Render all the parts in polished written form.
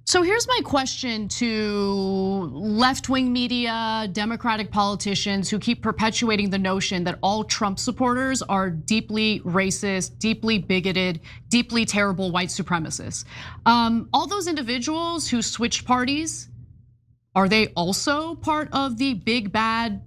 So here's my question to left-wing media, Democratic politicians who keep perpetuating the notion that all Trump supporters are deeply racist, deeply bigoted, deeply terrible white supremacists. All those individuals who switched parties, are they also part of the big bad,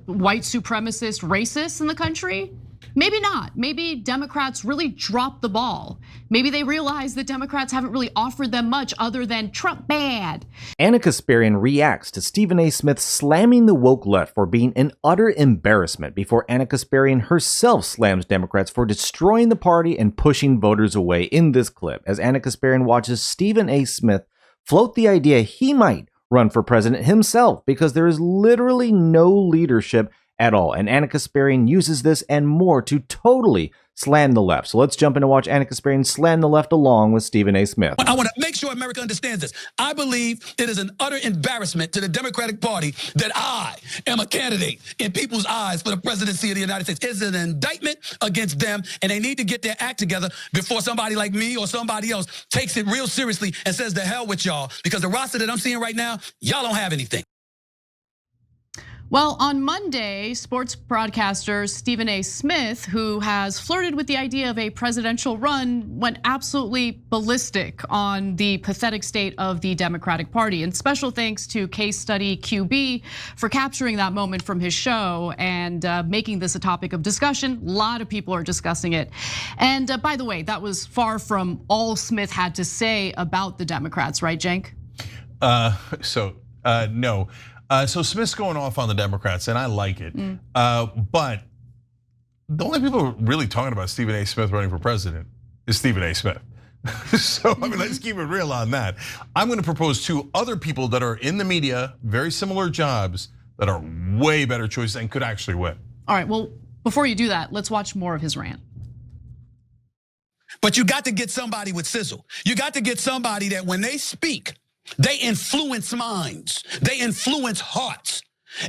white supremacist racists in the country? Maybe not. Maybe Democrats really dropped the ball. Maybe they realize that Democrats haven't really offered them much other than Trump bad. Anna Kasparian reacts to Stephen A. Smith slamming the woke left for being an utter embarrassment before Anna Kasparian herself slams Democrats for destroying the party and pushing voters away in this clip, as Anna Kasparian watches Stephen A. Smith float the idea he might run for president himself because there is literally no leadership at all. And Anna Kasparian uses this and more to totally slam the left. So let's jump in and watch Anna Kasparian slam the left along with Stephen A. Smith. I want to make sure America understands this. I believe it is an utter embarrassment to the Democratic Party that I am a candidate in people's eyes for the presidency of the United States. It's an indictment against them, and they need to get their act together before somebody like me or somebody else takes it real seriously and says the hell with y'all, because the roster that I'm seeing right now, y'all don't have anything. Well, on Monday, sports broadcaster Stephen A. Smith, who has flirted with the idea of a presidential run, went absolutely ballistic on the pathetic state of the Democratic Party. And special thanks to Case Study QB for capturing that moment from his show and making this a topic of discussion. A lot of people are discussing it. And by the way, that was far from all Smith had to say about the Democrats, right, Cenk? No. So Smith's going off on the Democrats, and I like it. But the only people really talking about Stephen A. Smith running for president is Stephen A. Smith. So, I mean, let's keep it real on that. I'm gonna propose two other people that are in the media, very similar jobs, that are way better choices and could actually win. All right, well, before you do that, let's watch more of his rant. But you got to get somebody with sizzle. You got to get somebody that when they speak, they influence minds, they influence hearts,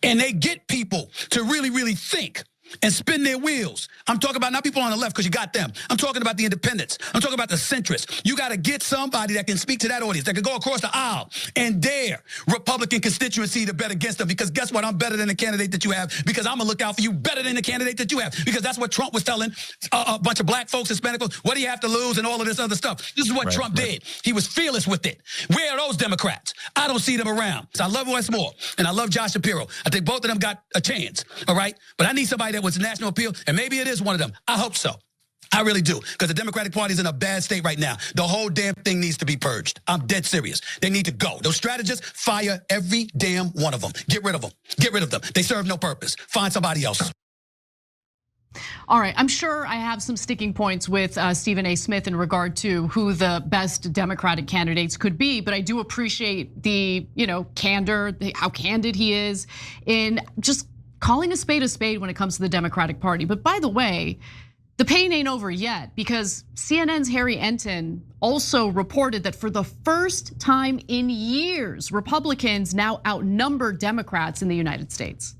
and they get people to really, really think and spin their wheels. I'm talking about not people on the left because you got them. I'm talking about the independents. I'm talking about the centrists. You got to get somebody that can speak to that audience, that can go across the aisle and dare Republican constituency to bet against them, because guess what? I'm better than the candidate that you have, because I'm gonna look out for you better than the candidate that you have, because that's what Trump was telling a bunch of black folks, Hispanic folks. What do you have to lose and all of this other stuff? This is what Trump did. He was fearless with it. Where are those Democrats? I don't see them around. So I love Wes Moore and I love Josh Shapiro. I think both of them got a chance, all right? But I need somebody that was national appeal, and maybe it is one of them. I hope so. I really do, because the Democratic Party is in a bad state right now. The whole damn thing needs to be purged. I'm dead serious. They need to go. Those strategists, fire every damn one of them. Get rid of them. Get rid of them. They serve no purpose. Find somebody else. All right, I'm sure I have some sticking points with Stephen A. Smith in regard to who the best Democratic candidates could be, but I do appreciate the, candor, how candid he is in just calling a spade when it comes to the Democratic Party. But by the way, the pain ain't over yet, because CNN's Harry Enton also reported that for the first time in years, Republicans now outnumber Democrats in the United States.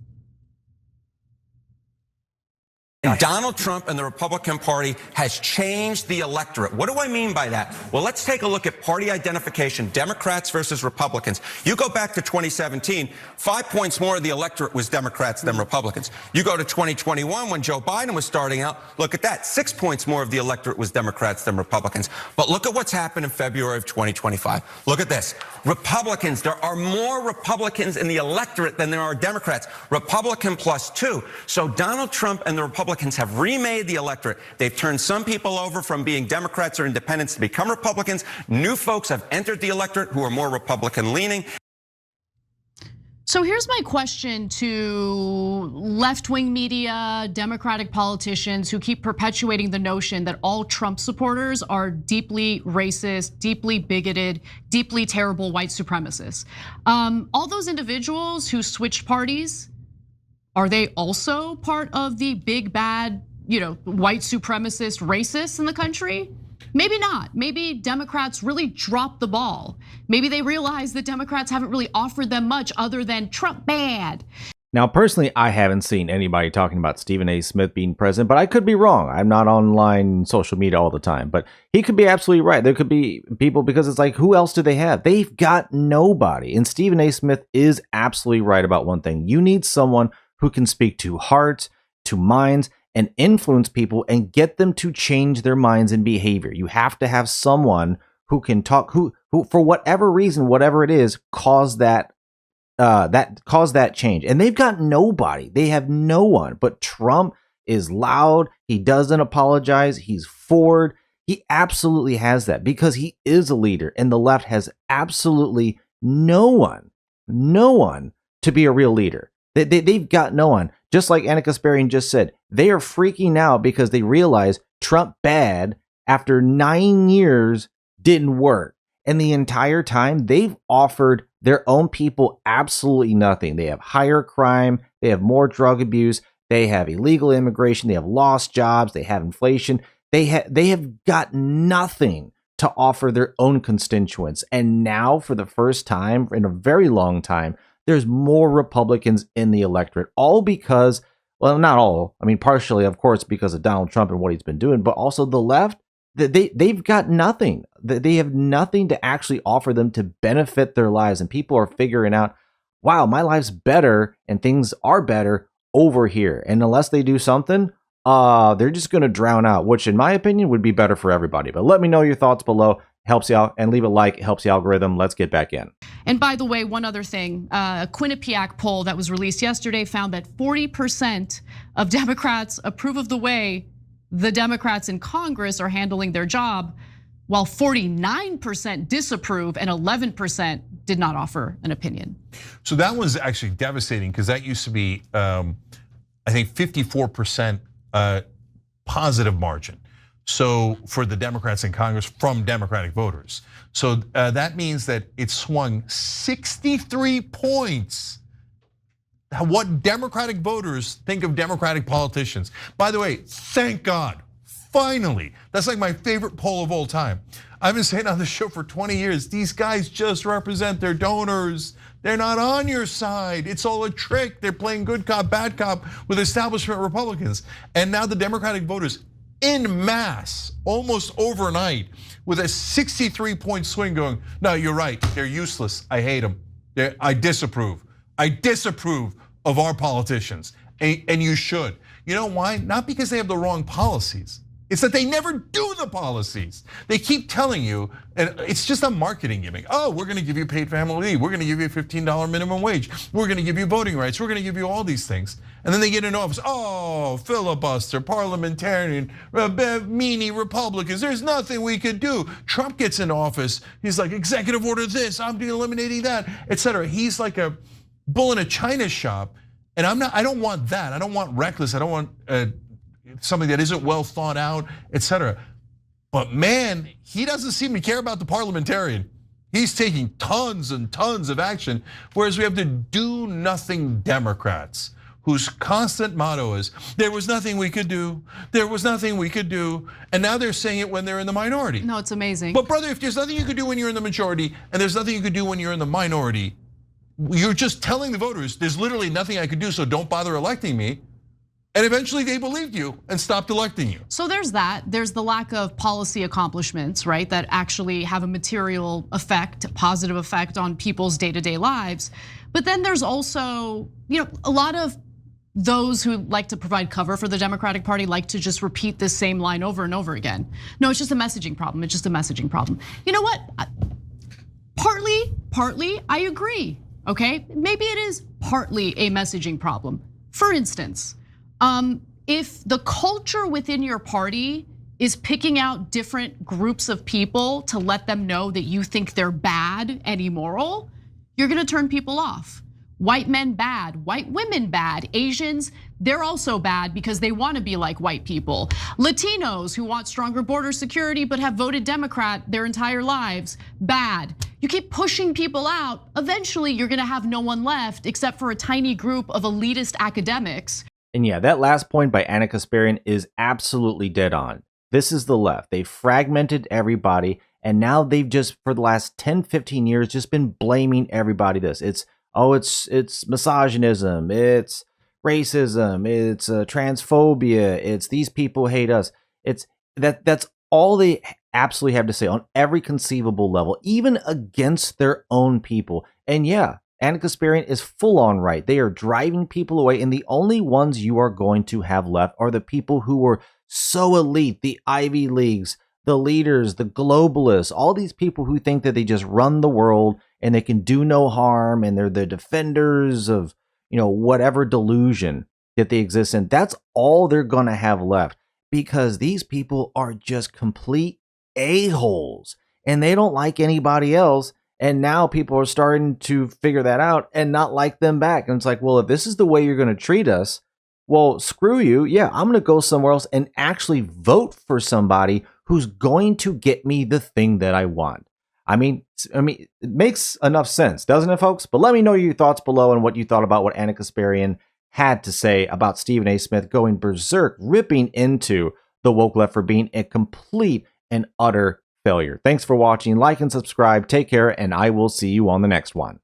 Donald Trump and the Republican Party has changed the electorate. What do I mean by that? Well, let's take a look at party identification, Democrats versus Republicans. You go back to 2017, 5 points more of the electorate was Democrats than Republicans. You go to 2021 when Joe Biden was starting out, look at that, 6 points more of the electorate was Democrats than Republicans. But look at what's happened in February of 2025. Look at this. Republicans, there are more Republicans in the electorate than there are Democrats. Republican +2. So Donald Trump and the Republicans have remade the electorate. They've turned some people over from being Democrats or independents to become Republicans. New folks have entered the electorate who are more Republican leaning. So here's my question to left-wing media, Democratic politicians who keep perpetuating the notion that all Trump supporters are deeply racist, deeply bigoted, deeply terrible white supremacists. All those individuals who switched parties, are they also part of the big bad, white supremacist racists in the country? Maybe not. Maybe Democrats really dropped the ball. Maybe they realize that Democrats haven't really offered them much other than Trump bad. Now, personally, I haven't seen anybody talking about Stephen A. Smith being president, but I could be wrong. I'm not online social media all the time, but he could be absolutely right. There could be people, because it's like, who else do they have? They've got nobody. And Stephen A. Smith is absolutely right about one thing. You need someone who can speak to hearts, to minds, and influence people and get them to change their minds and behavior. You have to have someone who can talk, who for whatever reason, whatever it is, cause that change. And they've got nobody. They have no one. But Trump is loud. He doesn't apologize. He's forward. He absolutely has that because he is a leader, and the left has absolutely no one to be a real leader. They've got no one. Just like Anna Kasparian just said, they are freaking out because they realize Trump bad after 9 years didn't work. And the entire time, they've offered their own people absolutely nothing. They have higher crime. They have more drug abuse. They have illegal immigration. They have lost jobs. They have inflation. They have got nothing to offer their own constituents. And now, for the first time in a very long time, there's more Republicans in the electorate, all because, well, not all. I mean, partially, of course, because of Donald Trump and what he's been doing, but also the left. They've got nothing. They have nothing to actually offer them to benefit their lives. And people are figuring out, wow, my life's better and things are better over here. And unless they do something, they're just going to drown out, which in my opinion would be better for everybody. But let me know your thoughts below. Helps you out, and leave a like. It helps the algorithm. Let's get back in. And by the way, one other thing, a Quinnipiac poll that was released yesterday found that 40% of Democrats approve of the way the Democrats in Congress are handling their job, while 49% disapprove and 11% did not offer an opinion. So that was actually devastating because that used to be, I think, 54% positive margin. So for the Democrats in Congress from Democratic voters. So that means that it swung 63 points. What Democratic voters think of Democratic politicians. By the way, thank God, finally. That's like my favorite poll of all time. I've been saying on the show for 20 years, these guys just represent their donors. They're not on your side. It's all a trick. They're playing good cop, bad cop with establishment Republicans. And now the Democratic voters en masse, almost overnight, with a 63-point swing going, no, you're right, they're useless, I hate them, I disapprove of our politicians, and you should. You know why? Not because they have the wrong policies. It's that they never do the policies. They keep telling you, and it's just a marketing gimmick. Oh, we're gonna give you paid family leave. We're gonna give you a $15 minimum wage. We're gonna give you voting rights. We're gonna give you all these things. And then they get in office, oh, filibuster, parliamentarian, meanie Republicans. There's nothing we could do. Trump gets in office. He's like, executive order this, I'm eliminating that, etc. He's like a bull in a china shop. And I don't want that. I don't want reckless. I don't want something that isn't well thought out, etc. But man, he doesn't seem to care about the parliamentarian. He's taking tons and tons of action, whereas we have the do nothing Democrats whose constant motto is, there was nothing we could do, there was nothing we could do, and now they're saying it when they're in the minority. No, it's amazing. But brother, if there's nothing you could do when you're in the majority, and there's nothing you could do when you're in the minority, you're just telling the voters, there's literally nothing I could do, so don't bother electing me. And eventually they believed you and stopped electing you. So there's that. There's the lack of policy accomplishments, right? That actually have a material effect, a positive effect on people's day-to-day lives. But then there's also, a lot of those who like to provide cover for the Democratic Party like to just repeat this same line over and over again. No, it's just a messaging problem. It's just a messaging problem. You know what? Partly, I agree, okay? Maybe it is partly a messaging problem. For instance, if the culture within your party is picking out different groups of people to let them know that you think they're bad and immoral, you're gonna turn people off. White men bad, white women bad, Asians, they're also bad because they wanna be like white people. Latinos who want stronger border security but have voted Democrat their entire lives, bad. You keep pushing people out, eventually you're gonna have no one left except for a tiny group of elitist academics. And yeah, that last point by Anna Kasparian is absolutely dead on. This is the left. They fragmented everybody, and now they've just, for the last 10, 15 years, just been blaming everybody this. It's, Oh, it's misogynism, it's racism, it's transphobia, it's these people hate us. That's all they absolutely have to say on every conceivable level, even against their own people. And yeah, Anna Kasparian is full on right. They are driving people away, and the only ones you are going to have left are the people who were so elite, the Ivy Leagues, the leaders, the globalists, all these people who think that they just run the world and they can do no harm, and they're the defenders of, whatever delusion that they exist in. That's all they're going to have left, because these people are just complete a-holes and they don't like anybody else. And now people are starting to figure that out and not like them back. And it's like, well, if this is the way you're going to treat us, well, screw you. Yeah, I'm going to go somewhere else and actually vote for somebody who's going to get me the thing that I want. I mean, it makes enough sense, doesn't it, folks? But let me know your thoughts below and what you thought about what Anna Kasparian had to say about Stephen A. Smith going berserk, ripping into the woke left for being a complete and utter failure. Thanks for watching. Like and subscribe. Take care, and I will see you on the next one.